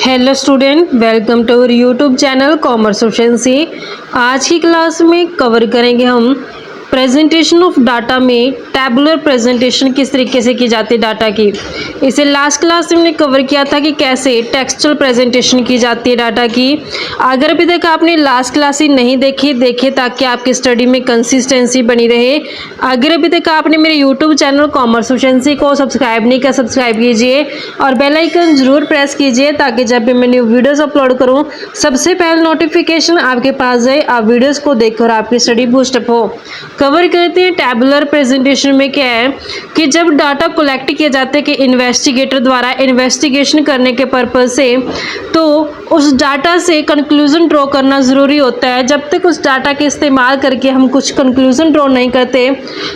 Hello student, welcome to our YouTube channel Commerce Efficiency. आज की class में cover करेंगे हम प्रेजेंटेशन ऑफ डाटा में टैबुलर प्रेजेंटेशन किस तरीके से की जाती है डाटा की। इसे लास्ट क्लास में हमने कवर किया था कि कैसे टेक्सचुअल प्रेजेंटेशन की जाती है डाटा की। अगर अभी तक आपने लास्ट क्लास ही नहीं देखी, देखे ताकि आपकी स्टडी में कंसिस्टेंसी बनी रहे। अगर अभी तक आपने मेरे यूट्यूब चैनल कॉमर्स एफिशिएंसी को सब्सक्राइब नहीं किया, सब्सक्राइब कीजिए और बेल आइकन जरूर प्रेस कीजिए ताकि जब भी मैं न्यू वीडियोस अपलोड करूं सबसे पहले नोटिफिकेशन आपके पास जाए, आप वीडियोस को देखकर आपकी स्टडी बूस्टअप हो। कवर करते हैं टैबुलर प्रेजेंटेशन में क्या है कि जब डाटा कलेक्ट किया जाता है कि इन्वेस्टिगेटर द्वारा इन्वेस्टिगेशन करने के पर्पज से, तो उस डाटा से कंक्लूजन ड्रॉ करना ज़रूरी होता है। जब तक उस डाटा के इस्तेमाल करके हम कुछ कंक्लूजन ड्रॉ नहीं करते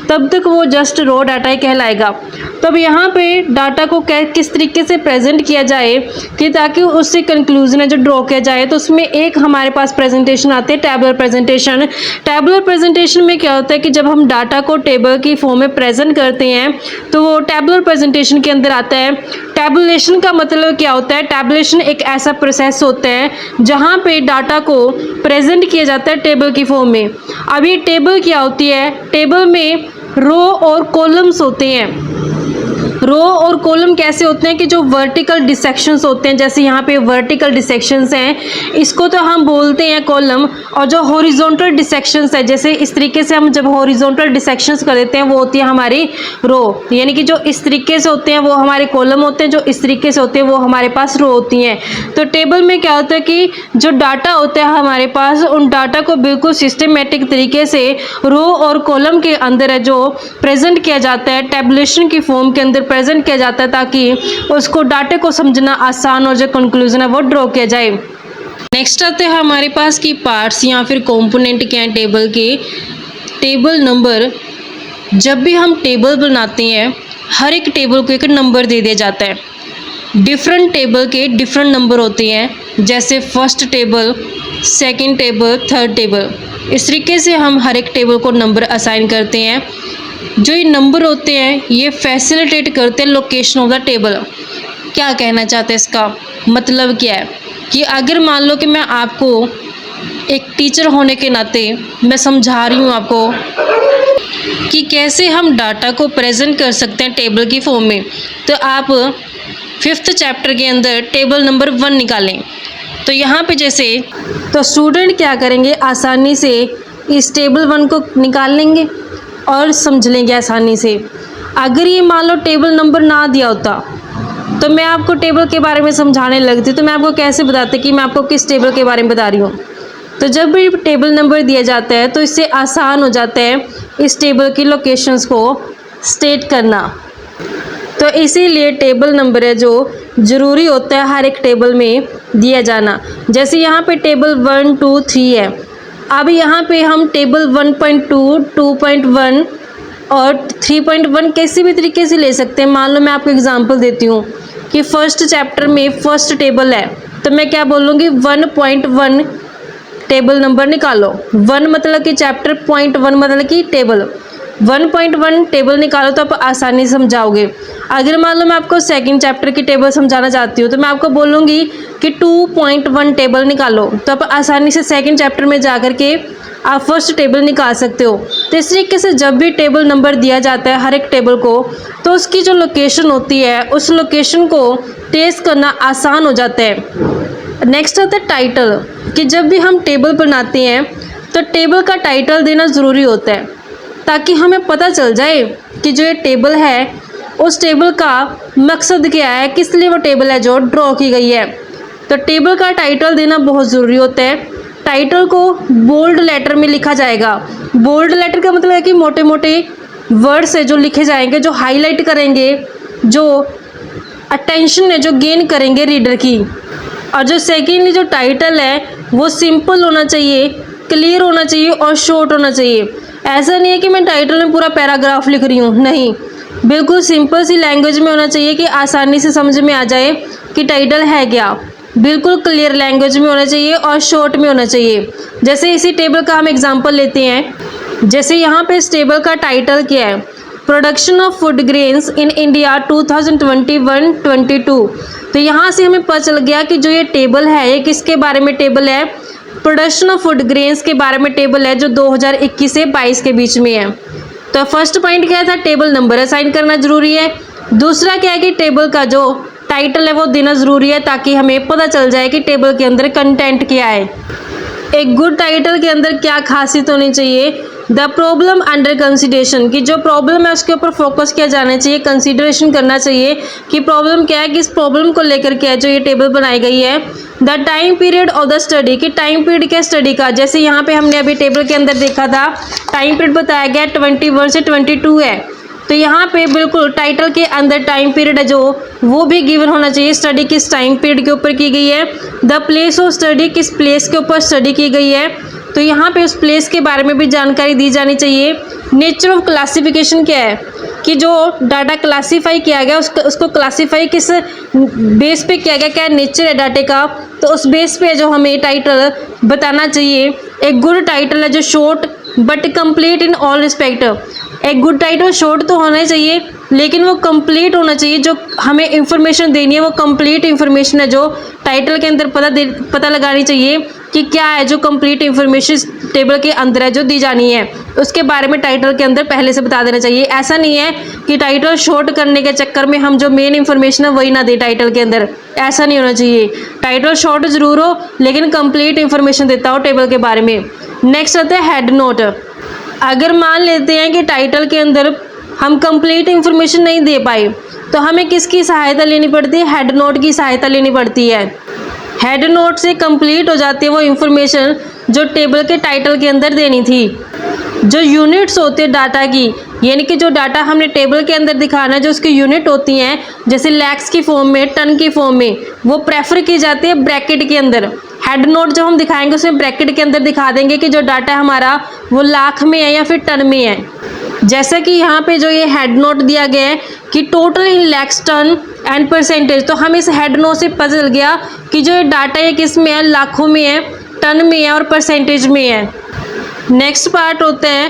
तब तक वो जस्ट रॉ डाटा ही कहलाएगा। तब यहाँ पे डाटा को किस तरीके से प्रेजेंट किया जाए कि ताकि उससे कंक्लूजन है जो ड्रॉ किया जाए, तो उसमें एक हमारे पास प्रेजेंटेशन आती है टैबुलर प्रेजेंटेशन। टैबुलर प्रेजेंटेशन में क्या होता है कि जब हम डाटा को टेबल की फॉर्म में प्रेजेंट करते हैं तो वो टैबुलर प्रेजेंटेशन के अंदर आता है। टैबुलेशन का मतलब क्या होता है? टैबुलेशन एक ऐसा प्रोसेस होता है जहाँ पे डाटा को प्रेजेंट किया जाता है टेबल की फॉर्म में। अब ये टेबल क्या होती है? टेबल में रो और कॉलम्स होते हैं। रो और कॉलम कैसे होते हैं कि जो वर्टिकल डिसेक्शंस होते हैं, जैसे यहाँ पे वर्टिकल डिसेक्शंस हैं, इसको तो हम बोलते हैं कॉलम। और जो हॉरिजॉन्टल डिसेक्शंस है, जैसे इस तरीके से हम जब हॉरिजॉन्टल डिसेक्शंस कर देते हैं वो होती है हमारी रो। यानी कि जो इस तरीके से होते हैं वो हमारे कॉलम होते हैं, जो इस तरीके से होते हैं वो हमारे पास रो होती हैं। तो टेबल में क्या होता है कि जो डाटा होता है हमारे पास, उन डाटा को बिल्कुल सिस्टमेटिक तरीके से रो और कॉलम के अंदर है जो प्रेजेंट किया जाता है, टैबुलेशन की फॉर्म के अंदर प्रेजेंट किया जाता है ताकि उसको डाटे को समझना आसान और जो कंक्लूजन है वो ड्रॉ किया जाए। नेक्स्ट आते हैं हमारे पास की पार्ट्स या फिर कंपोनेंट क्या है टेबल के। टेबल नंबर, जब भी हम टेबल बनाते हैं हर एक टेबल को एक नंबर दे दिया जाता है। डिफरेंट टेबल के डिफरेंट नंबर होते हैं, जैसे first table, second table, third table. इस तरीके से हम हर एक टेबल को नंबर असाइन करते हैं। जो ये नंबर होते हैं ये फैसिलिटेट करते हैं लोकेशन ऑफ द टेबल। क्या कहना चाहते हैं? इसका मतलब क्या है कि अगर मान लो कि मैं आपको एक टीचर होने के नाते मैं समझा रही हूँ आपको कि कैसे हम डाटा को प्रेजेंट कर सकते हैं टेबल की फॉर्म में, तो आप 5th चैप्टर के अंदर टेबल नंबर 1 निकालें। तो यहाँ पे जैसे तो स्टूडेंट क्या करेंगे, आसानी से इस टेबल 1 को निकाल लेंगे और समझ लेंगे आसानी से। अगर ये मान लो टेबल नंबर ना दिया होता तो मैं आपको टेबल के बारे में समझाने लगती, तो मैं आपको कैसे बताती कि मैं आपको किस टेबल के बारे में बता रही हूँ। तो जब भी टेबल नंबर दिया जाता है तो इससे आसान हो जाता है इस टेबल की लोकेशंस को स्टेट करना। तो इसीलिए टेबल नंबर है जो ज़रूरी होता है हर एक टेबल में दिया जाना। जैसे यहाँ पे टेबल 1, 2, 3 है। अब यहाँ पे हम टेबल 1.2, 2.1 और 3.1 किसी भी तरीके से ले सकते हैं। मान लो मैं आपको एग्जांपल देती हूँ कि फर्स्ट चैप्टर में फर्स्ट टेबल है, तो मैं क्या बोलूँगी 1.1 टेबल नंबर निकालो। 1 मतलब कि चैप्टर, 0.1 मतलब कि टेबल। 1.1 टेबल निकालो तो आप आसानी से समझाओगे। अगर मान लो मैं आपको सेकंड चैप्टर की टेबल समझाना चाहती हूँ तो मैं आपको बोलूँगी कि 2.1 टेबल निकालो, तो आप आसानी से सेकंड चैप्टर में जा कर के आप फर्स्ट टेबल निकाल सकते हो। तो इस तरीके से जब भी टेबल नंबर दिया जाता है हर एक टेबल को, तो उसकी जो लोकेशन होती है उस लोकेशन को ट्रेस करना आसान हो जाता है। नेक्स्ट आता है टाइटल, कि जब भी हम टेबल बनाते हैं तो टेबल का टाइटल देना ज़रूरी होता है ताकि हमें पता चल जाए कि जो ये टेबल है उस टेबल का मकसद क्या है, किस लिए वो टेबल है जो ड्रॉ की गई है। तो टेबल का टाइटल देना बहुत ज़रूरी होता है। टाइटल को बोल्ड लेटर में लिखा जाएगा। बोल्ड लेटर का मतलब है कि मोटे मोटे वर्ड्स है जो लिखे जाएंगे, जो हाईलाइट करेंगे, जो अटेंशन है जो गेन करेंगे रीडर की। और जो सेकेंडली जो टाइटल है वो सिंपल होना चाहिए, क्लियर होना चाहिए और शॉर्ट होना चाहिए। ऐसा नहीं है कि मैं टाइटल में पूरा पैराग्राफ लिख रही हूँ, नहीं, बिल्कुल सिंपल सी लैंग्वेज में होना चाहिए कि आसानी से समझ में आ जाए कि टाइटल है क्या। बिल्कुल क्लियर लैंग्वेज में होना चाहिए और शॉर्ट में होना चाहिए। जैसे इसी टेबल का हम एग्जांपल लेते हैं। जैसे यहाँ पे इस टेबल का टाइटल क्या है, production of food grains in India 2021-22। तो यहाँ से हमें पता चल गया कि जो ये टेबल है ये किसके बारे में टेबल है, प्रोडक्शन ऑफ फूड ग्रेन्स के बारे में टेबल है, जो 2021 से 22 के बीच में है। तो फर्स्ट पॉइंट क्या था, टेबल नंबर असाइन करना जरूरी है। दूसरा क्या है कि टेबल का जो टाइटल है वो देना ज़रूरी है, ताकि हमें पता चल जाए कि टेबल के अंदर कंटेंट क्या है। एक गुड टाइटल के अंदर क्या खासियत होनी चाहिए, द प्रॉब्लम अंडर कंसिडरेशन, कि जो प्रॉब्लम है उसके ऊपर फोकस किया जाना चाहिए, कंसिडरेशन करना चाहिए कि प्रॉब्लम क्या है, किस प्रॉब्लम को लेकर के जो ये टेबल बनाई गई है। The time period of the study, कि टाइम पीरियड क्या स्टडी का, जैसे यहाँ पे हमने अभी टेबल के अंदर देखा था टाइम पीरियड बताया गया 21 से 22 है, तो यहाँ पे बिल्कुल टाइटल के अंदर टाइम पीरियड है जो वो भी गिवन होना चाहिए, स्टडी किस टाइम पीरियड के ऊपर की गई है। द प्लेस ऑफ स्टडी, किस प्लेस के ऊपर स्टडी की गई है, तो यहाँ पे उस प्लेस के बारे में भी जानकारी दी जानी चाहिए। नेचर ऑफ क्लासिफिकेशन क्या है, कि जो डाटा क्लासीफाई किया गया उसको क्लासीफाई किस बेस पे किया गया, क्या नेचर है डाटे का, तो उस बेस पे जो हमें टाइटल बताना चाहिए। एक गुड टाइटल है जो short but complete in all respect, एक गुड टाइटल शॉर्ट तो होना ही चाहिए लेकिन वो कंप्लीट होना चाहिए, जो हमें इंफॉर्मेशन देनी है वो कंप्लीट इंफॉर्मेशन है जो टाइटल के अंदर पता लगानी चाहिए कि क्या है जो कंप्लीट इंफॉर्मेशन टेबल के अंदर है जो दी जानी है, उसके बारे में टाइटल के अंदर पहले से बता देना चाहिए। ऐसा नहीं है कि टाइटल शॉर्ट करने के चक्कर में हम जो मेन इंफॉर्मेशन है वही ना दें टाइटल के अंदर, ऐसा नहीं होना चाहिए। टाइटल शॉर्ट जरूर हो लेकिन कंप्लीट इंफॉर्मेशन देता हो टेबल के बारे में। नेक्स्ट आता है हेड नोट। अगर मान लेते हैं कि टाइटल के अंदर हम कंप्लीट इंफॉर्मेशन नहीं दे पाए तो हमें किसकी सहायता लेनी पड़ती है, हेड नोट की सहायता लेनी पड़ती है। हेड नोट से कंप्लीट हो जाती है वो इंफॉर्मेशन जो टेबल के टाइटल के अंदर देनी थी। जो यूनिट्स होते हैं डाटा की, यानी कि जो डाटा हमने टेबल के अंदर दिखाना है जो उसकी यूनिट होती हैं, जैसे लैक्स की फॉर्म में, टन की फॉर्म में, वो प्रेफर की जाती है ब्रैकेट के अंदर। हेड नोट जब हम दिखाएंगे उसमें ब्रैकेट के अंदर दिखा देंगे कि जो डाटा है हमारा वो लाख में है या फिर टन में है। जैसा कि यहाँ पे जो ये हेड नोट दिया गया है कि total in lakhs, tonne and percentage, तो हमें इस हेड नोट से पता चल गया कि जो ये डाटा है किस में है, लाखों में है, टन में है और परसेंटेज में है। नेक्स्ट पार्ट होता है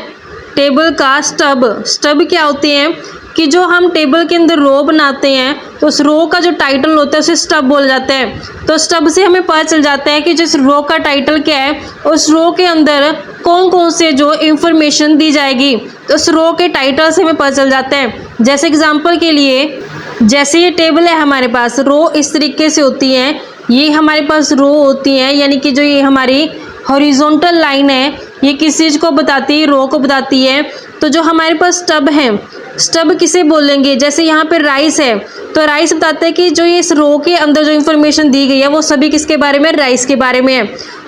टेबल का स्टब। स्टब क्या होते हैं कि जो हम टेबल के अंदर रो बनाते हैं तो उस रो का जो टाइटल होता है उसे स्टब बोला जाता है। तो स्टब से हमें पता चल जाता है कि जिस रो का टाइटल क्या है, उस रो के अंदर कौन कौन से जो इंफॉर्मेशन दी जाएगी, तो उस रो के टाइटल से हमें पता चल जाता है। जैसे एग्जांपल के लिए, जैसे ये टेबल है हमारे पास, रो इस तरीके से होती हैं, ये हमारे पास रो होती हैं, यानी कि जो ये हमारी हॉरिजॉन्टल लाइन है ये किस चीज़ को बताती है, रो को बताती है। तो जो हमारे पास स्टब है, स्टब किसे बोलेंगे, जैसे यहाँ पे राइस है तो राइस बताता है कि जो ये इस रो के अंदर जो इन्फॉर्मेशन दी गई है वो सभी किसके बारे में, राइस के बारे में है।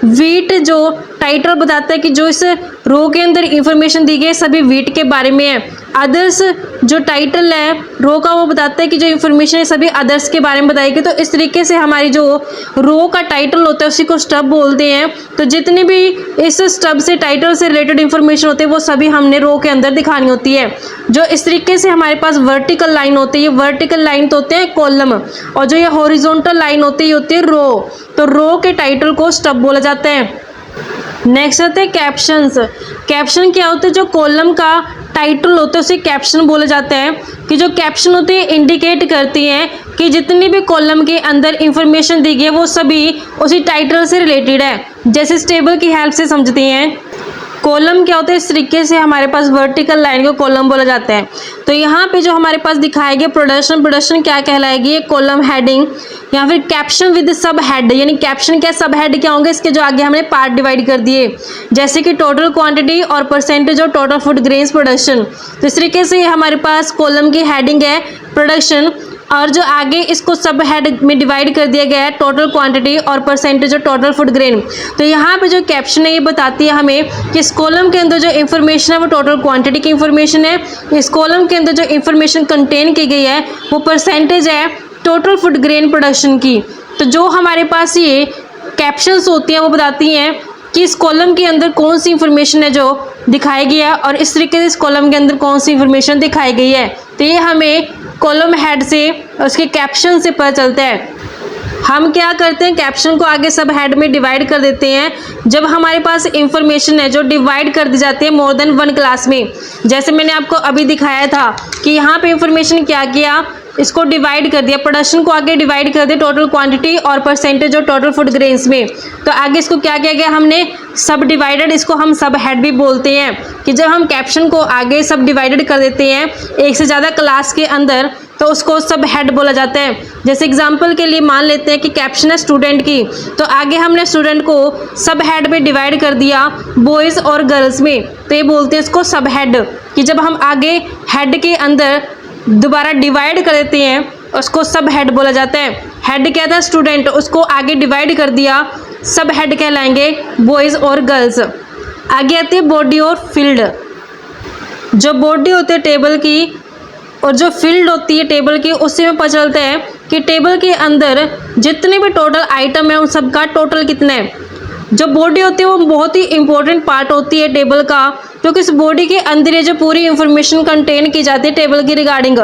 वीट जो टाइटल बताता है कि जो इस रो के अंदर इंफॉर्मेशन दी गई है सभी वीट के बारे में है। अदर्स जो टाइटल है रो का वो बताता है कि जो इन्फॉर्मेशन है सभी अदर्स के बारे में बताएगी। तो इस तरीके से हमारी जो रो का टाइटल होता है उसी को स्टब बोलते हैं। तो जितनी भी इस स्टब से टाइटल से रिलेटेड इन्फॉर्मेशन होती है वो सभी हमने रो के अंदर दिखानी होती है। जो इस तरीके से हमारे पास वर्टिकल लाइन होती है, ये वर्टिकल लाइन तो होते हैं कॉलम, और जो ये हॉरिजॉन्टल लाइन होती है ये होती है रो। तो रो के टाइटल को स्टब बोला जाता है। नेक्स्ट आते हैं कैप्शंस। कैप्शन क्या होता है, जो कॉलम का टाइटल होता है उसे कैप्शन बोला जाता है। कि जो कैप्शन होते हैं इंडिकेट करती हैं कि जितनी भी कॉलम के अंदर इंफॉर्मेशन दी गई है वो सभी उसी टाइटल से रिलेटेड है। जैसे इस टेबल की हेल्प से समझते हैं। कॉलम क्या होता है, इस तरीके से हमारे पास वर्टिकल लाइन को कॉलम बोला जाता है। तो यहाँ पे जो हमारे पास दिखाया गया प्रोडक्शन क्या कहलाएगी, कॉलम हेडिंग या फिर कैप्शन विद सब हेड, यानी कैप्शन क्या, सब हेड क्या होंगे, इसके जो आगे हमने पार्ट डिवाइड कर दिए, जैसे कि टोटल क्वांटिटी और percentage of total food grains production. तो इस तरीके से हमारे पास कॉलम की हेडिंग है प्रोडक्शन, और जो आगे इसको सब हेड में डिवाइड कर दिया गया है टोटल क्वांटिटी और percentage of total food grain. तो यहाँ पे जो कैप्शन है ये बताती है हमें कि इस कॉलम के अंदर जो इन्फॉर्मेशन है वो टोटल क्वांटिटी की इन्फॉर्मेशन है, इस कॉलम के अंदर जो इन्फॉर्मेशन कंटेन की गई है वो परसेंटेज है टोटल फूड ग्रेन प्रोडक्शन की। तो जो हमारे पास ये कैप्शंस होती हैं वो बताती हैं कि इस कॉलम के अंदर कौन सी इंफॉर्मेशन है जो दिखाई गई है और इस तरीके से इस कॉलम के अंदर कौन सी इंफॉर्मेशन दिखाई गई है। तो ये हमें कॉलम हेड से उसके कैप्शन से पता चलता है। हम क्या करते हैं, कैप्शन को आगे सब हेड में डिवाइड कर देते हैं जब हमारे पास इंफॉर्मेशन है जो डिवाइड कर दी जाती है मोर देन वन क्लास में। जैसे मैंने आपको अभी दिखाया था कि यहाँ पे इंफॉर्मेशन क्या किया इसको डिवाइड कर दिया, प्रोडक्शन को आगे डिवाइड कर दिया टोटल क्वांटिटी और percentage of total food grains में। तो आगे इसको क्या किया गया हमने, सब डिवाइडेड, इसको हम सब हेड भी बोलते हैं कि जब हम कैप्शन को आगे सब डिवाइडेड कर देते हैं एक से ज़्यादा क्लास के अंदर तो उसको सब हेड बोला जाता है। जैसे एग्जांपल के लिए मान लेते हैं कि कैप्शन है स्टूडेंट की, तो आगे हमने स्टूडेंट को सब हेड में डिवाइड कर दिया बॉयज़ और गर्ल्स में, तो ये बोलते हैं इसको सब हेड। कि जब हम आगे हेड के अंदर दोबारा डिवाइड कर देते हैं उसको सब हेड बोला जाता है। हेड क्या था स्टूडेंट, उसको आगे डिवाइड कर दिया, सब हेड कहलाएंगे बॉयज़ और गर्ल्स। आगे आती है बॉडी और फील्ड। जो बॉडी होती है टेबल की और जो फील्ड होती है टेबल की, उससे हमें पता चलता है कि टेबल के अंदर जितने भी टोटल आइटम है उन सब का टोटल कितना है। जो बॉडी होती है वो बहुत ही इंपॉर्टेंट पार्ट होती है टेबल का, क्योंकि इस बॉडी के अंदर ये जो पूरी इंफॉर्मेशन कंटेन की जाती है टेबल की रिगार्डिंग,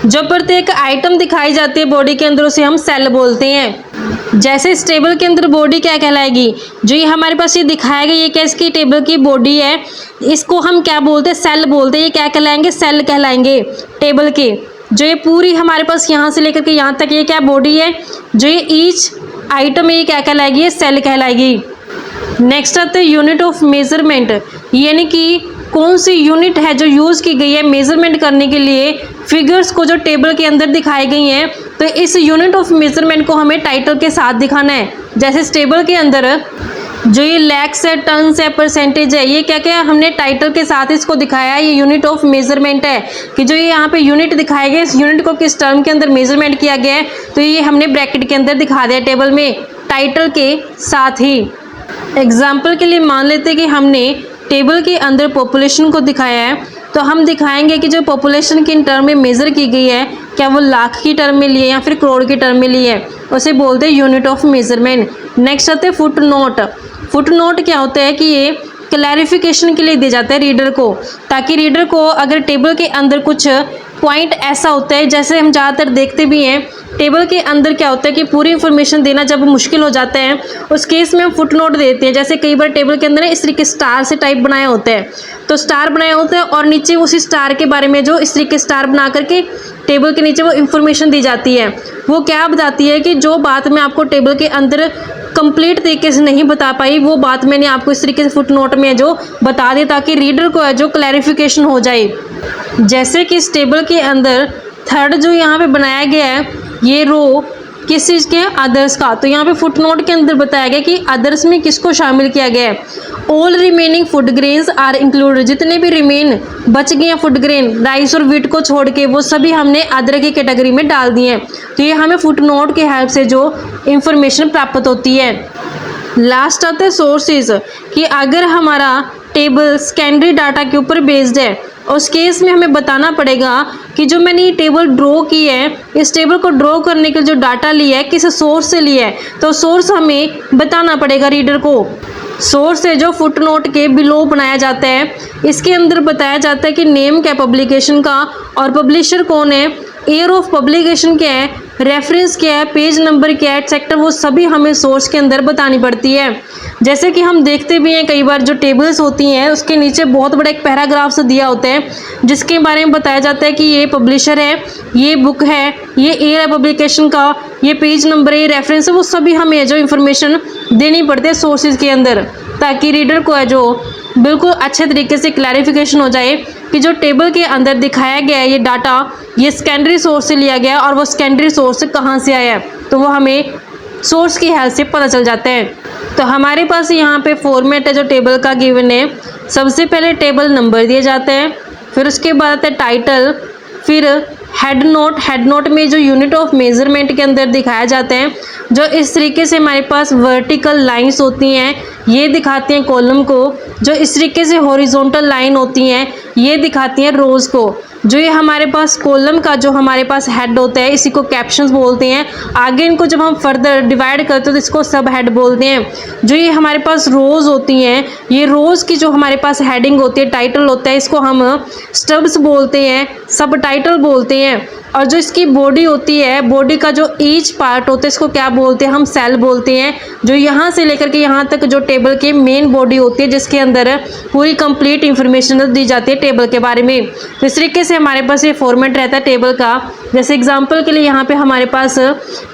जो प्रत्येक आइटम दिखाई जाती है बॉडी के अंदर उसे हम सेल बोलते हैं। जैसे इस टेबल के अंदर बॉडी क्या कहलाएगी, जो ये हमारे पास ये दिखाया गया ये कैसी टेबल की बॉडी है, इसको हम क्या बोलते हैं, सेल बोलते हैं। ये क्या कहलाएंगे, सेल कहलाएंगे टेबल के। जो ये पूरी हमारे पास यहाँ से लेकर के यहाँ तक ये क्या बॉडी है, जो ये ईच आइटम है ये क्या कहलाएगी, ये सेल कहलाएगी। नेक्स्ट आता है यूनिट ऑफ मेजरमेंट, यानी कि कौन सी यूनिट है जो यूज़ की गई है मेजरमेंट करने के लिए फिगर्स को जो टेबल के अंदर दिखाई गई हैं। तो इस यूनिट ऑफ मेजरमेंट को हमें टाइटल के साथ दिखाना है। जैसे इस टेबल के अंदर जो ये लैक्स है, टन्स है, परसेंटेज है, ये क्या क्या हमने टाइटल के साथ इसको दिखाया है, ये यूनिट ऑफ मेजरमेंट है। कि जो ये यहाँ पे यूनिट दिखाए गए इस यूनिट को किस टर्म के अंदर मेजरमेंट किया गया है, तो ये हमने ब्रैकेट के अंदर दिखा दिया टेबल में टाइटल के साथ ही। एग्जाम्पल के लिए मान लेते हैं कि हमने टेबल के अंदर पॉपुलेशन को दिखाया है, तो हम दिखाएंगे कि जो पॉपुलेशन किन टर्म में मेज़र की गई है, क्या वो लाख की टर्म में ली है या फिर करोड़ की टर्म में ली है, उसे बोलते हैं यूनिट ऑफ मेजरमेंट। नेक्स्ट आते हैं फुट नोट। फुट नोट क्या होता है कि ये क्लैरिफिकेशन के लिए दिया जाता है रीडर को, ताकि रीडर को अगर टेबल के अंदर कुछ पॉइंट ऐसा होता है, जैसे हम ज़्यादातर देखते भी हैं टेबल के अंदर क्या होता है कि पूरी इन्फॉर्मेशन देना जब मुश्किल हो जाता है उस केस में हम फुट नोट देते हैं। जैसे कई बार टेबल के अंदर इस तरीके स्टार से टाइप बनाया होता है, तो स्टार बनाया होता है और नीचे उसी स्टार के बारे में जो इस तरीके स्टार बना करके टेबल के नीचे वो इन्फॉर्मेशन दी जाती है। वो क्या बताती है कि जो बात मैं आपको टेबल के अंदर कंप्लीट तरीके से नहीं बता पाई वो बात मैंने आपको इस तरीके से फुट नोट में जो बता दी, ताकि रीडर को है जो क्लैरिफिकेशन हो जाए। जैसे कि इस टेबल के अंदर थर्ड जो यहाँ पे बनाया गया है ये रो किस चीज़ के, अदर्स का, तो यहाँ पे फुट नोट के अंदर बताया गया कि अदर्स में किसको शामिल किया गया है। All remaining food grains are included, जितने भी रिमेन बच गए हैं फूड ग्रेन राइस और व्हीट को छोड़ के वो सभी हमने अदर की कैटेगरी में डाल दिए हैं। तो ये हमें फुट नोट के हेल्प से जो इंफॉर्मेशन प्राप्त होती है। लास्ट आता है सोर्सेज, कि अगर हमारा टेबल सेकेंडरी डाटा के ऊपर बेस्ड है उस केस में हमें बताना पड़ेगा कि जो मैंने ये टेबल ड्रॉ की है इस टेबल को ड्रॉ करने के जो डाटा लिया है किस सोर्स से लिया है, तो सोर्स हमें बताना पड़ेगा रीडर को। सोर्स है जो फुट नोट के बिलो बनाया जाता है, इसके अंदर बताया जाता है कि नेम क्या पब्लिकेशन का और पब्लिशर कौन है, ईयर ऑफ पब्लिकेशन क्या है, रेफरेंस क्या है, पेज नंबर क्या है, एक्सेट्रा, वो सभी हमें सोर्स के अंदर बतानी पड़ती है। जैसे कि हम देखते भी हैं कई बार जो टेबल्स होती हैं उसके नीचे बहुत बड़ा एक पैराग्राफ से दिया होता है जिसके बारे में बताया जाता है कि ये पब्लिशर है, ये बुक है, ये ईयर है पब्लिकेशन का, ये पेज नंबर है, ये रेफरेंस है, वो सभी हमें जो इन्फॉर्मेशन देनी पड़ती है सोर्सेज के अंदर, ताकि रीडर को है जो बिल्कुल अच्छे तरीके से क्लैरिफिकेशन हो जाए कि जो टेबल के अंदर दिखाया गया है ये डाटा ये सेकेंडरी सोर्स से लिया गया और वो सेकेंडरी सोर्स कहाँ से आया है, तो वो हमें सोर्स की हेल्प से पता चल जाता है। तो हमारे पास यहाँ पे फॉर्मेट है जो टेबल का गिवन है। सबसे पहले टेबल नंबर दिए जाते हैं, फिर उसके बाद आता है टाइटल, फिर हेड नोट। हेड नोट में जो यूनिट ऑफ मेजरमेंट के अंदर दिखाया जाते हैं, जो इस तरीके से हमारे पास वर्टिकल लाइंस होती हैं ये दिखाती हैं कॉलम को, जो इस तरीके से हॉरिजॉन्टल लाइन होती हैं ये दिखाती हैं रोज़ को। जो ये हमारे पास कॉलम का जो हमारे पास हेड होता है इसी को कैप्शंस बोलते हैं। आगे इनको जब हम फर्दर डिवाइड करते हैं तो इसको सब हेड बोलते हैं। जो ये हमारे पास रोज़ होती हैं ये रोज़ की जो हमारे पास हेडिंग होती है टाइटल होता है इसको हम स्टब्स बोलते हैं, सब टाइटल बोलते हैं। और जो इसकी बॉडी होती है बॉडी का जो ईच पार्ट होता है इसको क्या बोलते हैं, हम सेल बोलते हैं। जो यहाँ से लेकर के यहाँ तक जो टेबल की मेन बॉडी होती है जिसके अंदर पूरी कंप्लीट इंफॉर्मेशन दी जाती है टेबल के बारे में। तो इस तरीके से से हमारे पास ये फॉर्मेट रहता है टेबल का। जैसे एग्जांपल के लिए यहाँ पे हमारे पास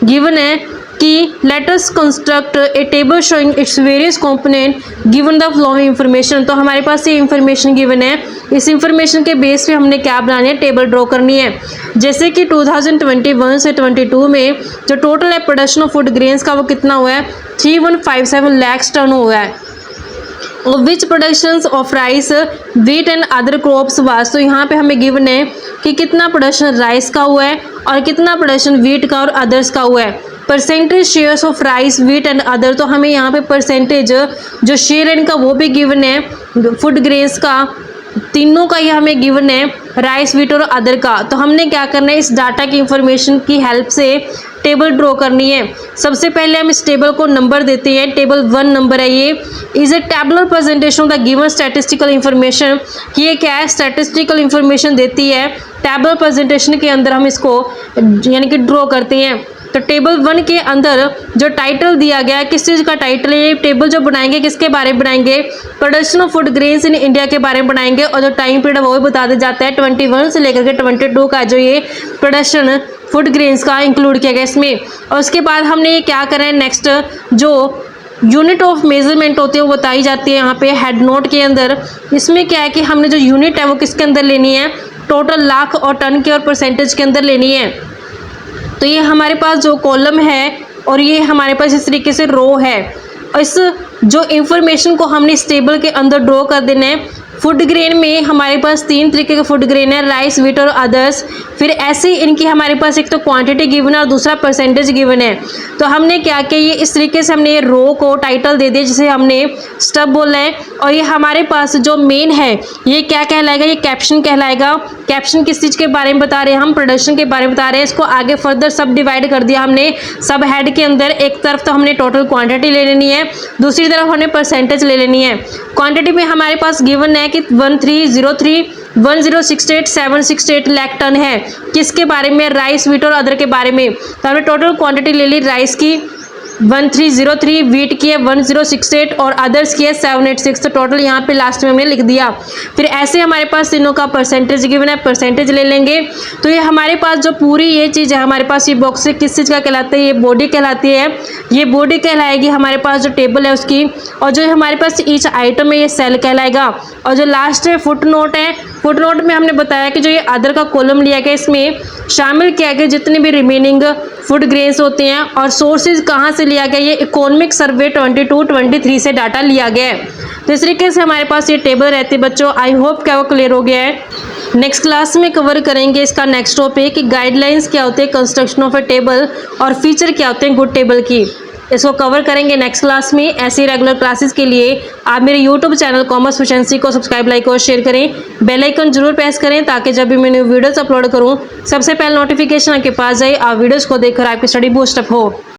गिवन है कि let us construct A table showing its various component given the following information. तो हमारे पास ये इंफॉर्मेशन गिवन है, इस इंफॉर्मेशन के बेस पे हमने क्या बनानी है, टेबल ड्रॉ करनी है। जैसे कि 2021 से 22 में जो टोटल है प्रोडक्शन ऑफ फूड ग्रेन्स का वो कितना हुआ है, 3157 लाख टन हुआ है। Of which productions of rice wheat and other crops वास। तो यहाँ पे हमें गिवन है कि कितना प्रोडक्शन राइस का हुआ है और कितना प्रोडक्शन वीट का और अदर्स का हुआ है। Percentage shares of rice wheat and other, तो हमें यहाँ पे परसेंटेज जो शेयर है इनका वो भी गिवन है, फूड ग्रेन्स का तीनों का ही हमें गिवन है, राइस वीट और अदर का। तो हमने क्या करना है, इस डाटा की इंफॉर्मेशन की हेल्प से टेबल ड्रॉ करनी है। सबसे पहले हम इस टेबल को नंबर देते हैं, टेबल 1 नंबर है ये। Is a tabular presentation of the given statistical information, कि ये क्या है, स्टैटिस्टिकल इंफॉर्मेशन देती है। टेबल प्रेजेंटेशन के अंदर हम इसको यानी कि ड्रॉ करते हैं। तो टेबल 1 के अंदर जो टाइटल दिया गया है, किस चीज़ का टाइटल है, ये टेबल जो बनाएंगे किसके बारे में बनाएंगे, production of food grains in India के बारे में बनाएंगे। और जो टाइम पीरियड वो भी बता दिया जाता है 21 से लेकर के 22 का जो ये प्रोडक्शन फूड ग्रेन्स का इंक्लूड किया गया इसमें। और उसके बाद हमने ये क्या करें, नेक्स्ट जो यूनिट ऑफ मेजरमेंट होती है वो बताई जाती है यहाँ पे हेड नोट के अंदर। इसमें क्या है कि हमने जो यूनिट है वो किसके अंदर लेनी है, टोटल लाख और टन के और परसेंटेज के अंदर लेनी है। तो ये हमारे पास जो कॉलम है और ये हमारे पास इस तरीके से रो है। और इस जो इंफॉर्मेशन को हमने इस टेबल के अंदर ड्रॉ कर देना है। फूड ग्रेन में हमारे पास 3 तरीके के फूड ग्रेन है, राइस वीट और अदर्स। फिर ऐसे ही इनकी हमारे पास एक तो क्वांटिटी गिवन है और दूसरा परसेंटेज गिवन है। तो हमने क्या किया, ये इस तरीके से हमने ये रो को टाइटल दे दिया जिसे हमने स्टब बोला है। और ये हमारे पास जो मेन है ये क्या कहलाएगा, ये कैप्शन कहलाएगा। कैप्शन किस चीज़ के बारे में बता रहे हैं, हम प्रोडक्शन के बारे में बता रहे हैं। इसको आगे फर्दर सब डिवाइड कर दिया हमने सब हेड के अंदर। एक तरफ तो हमने टोटल क्वांटिटी ले लेनी है, दूसरी तरफ हमने परसेंटेज ले लेनी है। क्वांटिटी में हमारे पास गिवन है कि 13031068 लाख टन है, किसके बारे में, राइस वीट और अदर के बारे में। तो हमने टोटल क्वांटिटी ले ली राइस की 1303, वीट की है 1068 और अदर्स की है 786। तो टोटल यहाँ पे लास्ट में हमने लिख दिया। फिर ऐसे हमारे पास तीनों का परसेंटेज गिवन है, परसेंटेज ले लेंगे। तो ये हमारे पास जो पूरी ये चीज़ है हमारे पास, ये बॉक्स से किस चीज़ का कहलाता है, ये बॉडी कहलाती है। ये बॉडी कहलाएगी हमारे पास जो टेबल है उसकी। और जो हमारे पास ईच आइटम है ये सेल कहलाएगा। और जो लास्ट है फुट नोट है, फुट नोट में हमने बताया कि जो ये अदर का कॉलम लिया गया इसमें शामिल किया गया जितने भी रिमेनिंग फूड ग्रेन्स होते हैं। और सोर्सेज कहाँ से लिया गया, ये इकोनॉमिक सर्वे 22-23 से डाटा लिया गया है। तो इस तरीके से हमारे पास ये टेबल रहती है बच्चों। आई होप क्या वो क्लियर हो गया है। नेक्स्ट क्लास में कवर करेंगे इसका नेक्स्ट टॉपिक कि गाइडलाइंस क्या होते हैं कंस्ट्रक्शन ऑफ ए टेबल और फीचर क्या होते हैं गुड टेबल की। इसको कवर करेंगे नेक्स्ट क्लास में। ऐसी रेगुलर क्लासेस के लिए आप मेरे यूट्यूब चैनल कॉमर्स एफिशिएंसी को सब्सक्राइब, लाइक और शेयर करें। बेल आइकन जरूर प्रेस करें ताकि जब भी मैं न्यू वीडियोस अपलोड करूं सबसे पहले नोटिफिकेशन आपके पास जाए, आप वीडियोस को देखकर आपकी स्टडी बूस्ट अप हो।